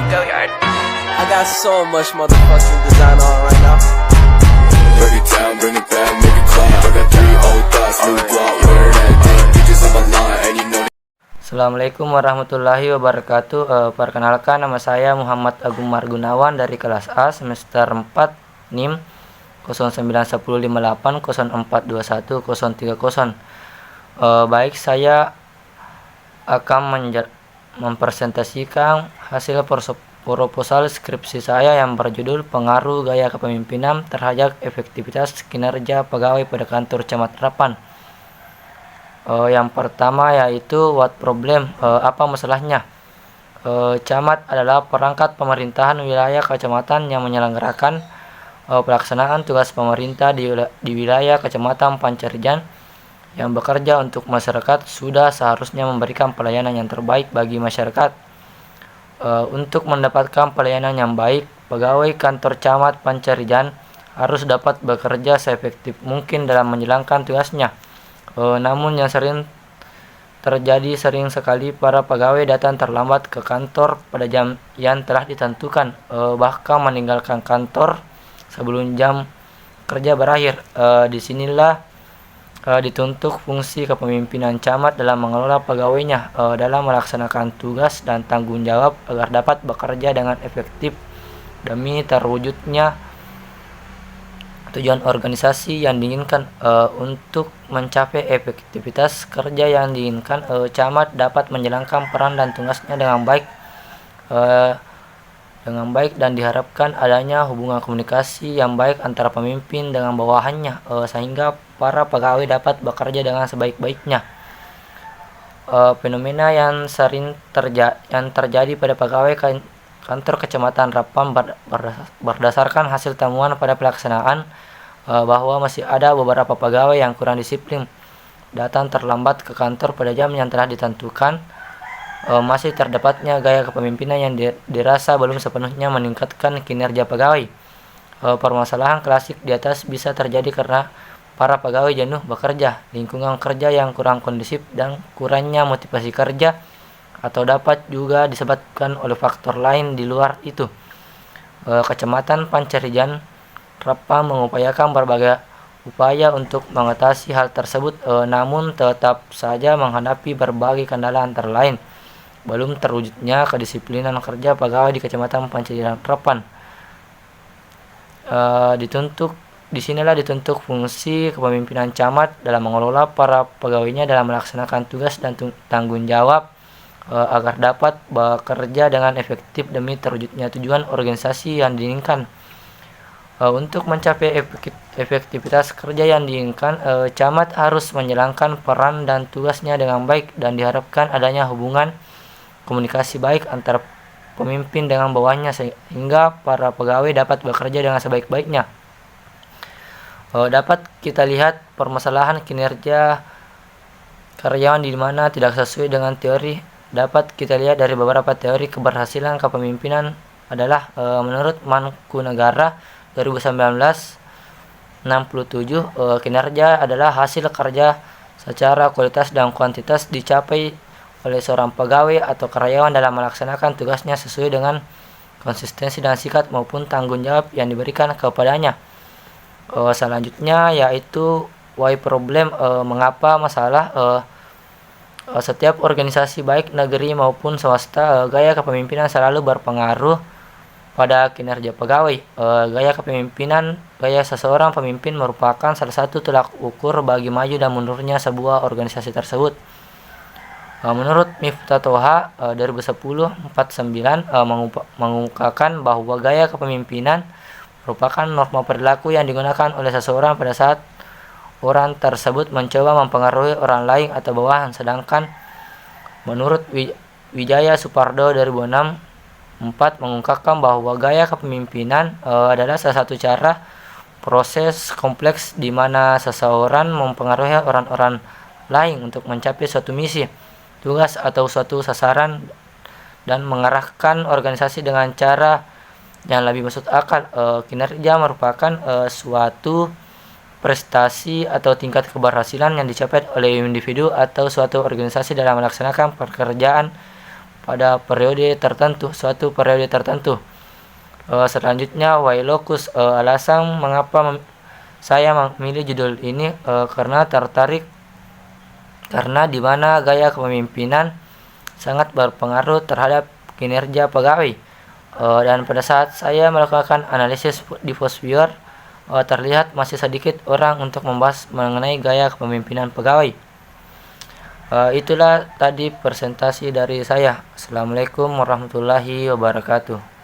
Go yard. I got so much motherfucking design on right now. Break it down, bring it back, make it clap. I got 3 old thoughts, new block, where that thing. Bitches on my line, and you know. Assalamualaikum warahmatullahi wabarakatuh. Perkenalkan, nama saya Muhammad Agung Margunawan dari kelas A semester 4 NIM 091058042130. Baik, saya akan mempresentasikan hasil proposal skripsi saya yang berjudul Pengaruh Gaya Kepemimpinan terhadap Efektivitas Kinerja Pegawai pada Kantor Camat Harapan. Yang pertama yaitu what problem, apa masalahnya. Camat adalah perangkat pemerintahan wilayah kecamatan yang menyelenggarakan pelaksanaan tugas pemerintah di wilayah kecamatan Pancarijan yang bekerja untuk masyarakat. Sudah seharusnya memberikan pelayanan yang terbaik bagi masyarakat. Untuk mendapatkan pelayanan yang baik, pegawai kantor camat Pancarijan harus dapat bekerja seefektif mungkin dalam menjalankan tugasnya. Namun yang sering terjadi, sering sekali para pegawai datang terlambat ke kantor pada jam yang telah ditentukan, bahkan meninggalkan kantor sebelum jam kerja berakhir. Disinilah dituntut fungsi kepemimpinan camat dalam mengelola pegawainya dalam melaksanakan tugas dan tanggung jawab agar dapat bekerja dengan efektif demi terwujudnya tujuan organisasi yang diinginkan. Untuk mencapai efektivitas kerja yang diinginkan, camat dapat menjalankan peran dan tugasnya dengan baik dan diharapkan adanya hubungan komunikasi yang baik antara pemimpin dengan bawahannya, sehingga para pegawai dapat bekerja dengan sebaik-baiknya. Fenomena yang sering terjadi pada pegawai kantor kecamatan Harapan berdasarkan hasil temuan pada pelaksanaan, bahwa masih ada beberapa pegawai yang kurang disiplin, datang terlambat ke kantor pada jam yang telah ditentukan. Masih terdapatnya gaya kepemimpinan yang dirasa belum sepenuhnya meningkatkan kinerja pegawai. Permasalahan klasik di atas bisa terjadi karena para pegawai jenuh bekerja, lingkungan kerja yang kurang kondusif, dan kurangnya motivasi kerja, atau dapat juga disebabkan oleh faktor lain di luar itu. Kecamatan Pancarijan Harapan mengupayakan berbagai upaya untuk mengatasi hal tersebut, namun tetap saja menghadapi berbagai kendala, antara lain belum terwujudnya kedisiplinan kerja pegawai di Kecamatan Pancarijan Harapan. Disinilah dituntut fungsi kepemimpinan camat dalam mengelola para pegawainya dalam melaksanakan tugas dan tanggung jawab agar dapat bekerja dengan efektif demi terwujudnya tujuan organisasi yang diinginkan. Untuk mencapai efektivitas kerja yang diinginkan, camat harus menjalankan peran dan tugasnya dengan baik dan diharapkan adanya hubungan komunikasi baik antara pemimpin dengan bawahnya sehingga para pegawai dapat bekerja dengan sebaik-baiknya. Dapat kita lihat permasalahan kinerja karyawan di mana tidak sesuai dengan teori. Dapat kita lihat dari beberapa teori keberhasilan kepemimpinan adalah menurut Mangkunegara 2019-67, kinerja adalah hasil kerja secara kualitas dan kuantitas dicapai oleh seorang pegawai atau karyawan dalam melaksanakan tugasnya sesuai dengan konsistensi dan sikap maupun tanggung jawab yang diberikan kepadanya. Selanjutnya yaitu why problem, mengapa masalah. Setiap organisasi baik negeri maupun swasta, gaya kepemimpinan selalu berpengaruh pada kinerja pegawai. Gaya seseorang pemimpin merupakan salah satu tolak ukur bagi maju dan mundurnya sebuah organisasi tersebut. Menurut Miftah Toha 2010-49 mengungkapkan bahwa gaya kepemimpinan merupakan norma perilaku yang digunakan oleh seseorang pada saat orang tersebut mencoba mempengaruhi orang lain atau bawahan. Sedangkan menurut Wijaya Supardo 2006 mengungkapkan bahwa gaya kepemimpinan adalah salah satu cara proses kompleks di mana seseorang mempengaruhi orang-orang lain untuk mencapai suatu misi, tugas, atau suatu sasaran dan mengarahkan organisasi dengan cara yang lebih masuk akal. Kinerja merupakan suatu prestasi atau tingkat keberhasilan yang dicapai oleh individu atau suatu organisasi dalam melaksanakan pekerjaan pada periode tertentu, suatu periode tertentu. Selanjutnya Wailokus, alasan mengapa saya memilih judul ini karena tertarik karena di mana gaya kepemimpinan sangat berpengaruh terhadap kinerja pegawai. Dan pada saat saya melakukan analisis di Foursquare, terlihat masih sedikit orang untuk membahas mengenai gaya kepemimpinan pegawai. Itulah tadi presentasi dari saya. Assalamualaikum warahmatullahi wabarakatuh.